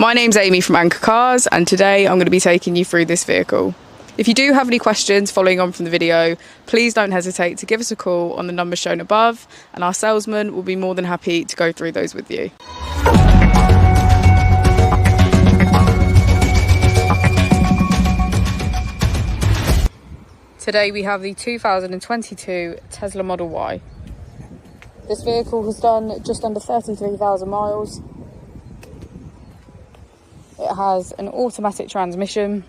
My name's Amy from Anchor Cars, and today I'm going to be taking you through this vehicle. If you do have any questions following on from the video, please don't hesitate to give us a call on the number shown above, and our salesman will be more than happy to go through those with you. Today we have the 2022 Tesla Model Y. This vehicle has done just under 33,000 miles. It has an automatic transmission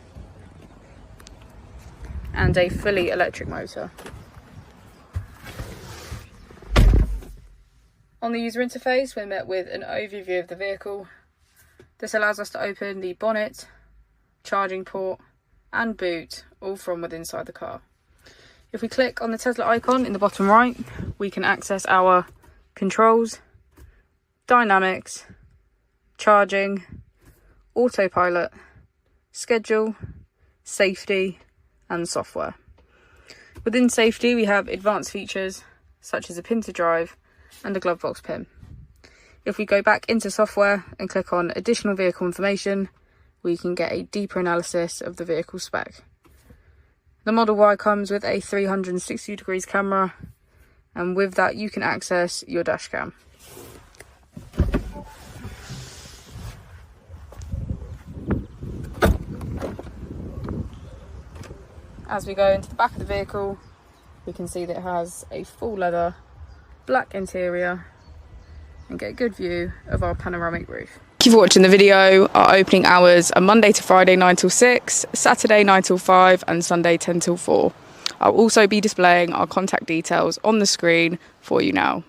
and a fully electric motor. On the user interface, we're met with an overview of the vehicle. This allows us to open the bonnet, charging port and boot, all from within inside the car. If we click on the Tesla icon in the bottom right, we can access our controls, dynamics, charging, autopilot, schedule, safety and software. Within safety we have advanced features such as a pin to drive and a glove box pin. If we go back into software and click on additional vehicle information, we can get a deeper analysis of the vehicle spec. The Model Y comes with a 360 degrees camera, and with that you can access your dash cam. As we go into the back of the vehicle, we can see that it has a full leather black interior and get a good view of our panoramic roof. Thank you for watching the video. Our opening hours are Monday to Friday 9 till 6, Saturday 9 till 5 and Sunday 10 till 4. I'll also be displaying our contact details on the screen for you now.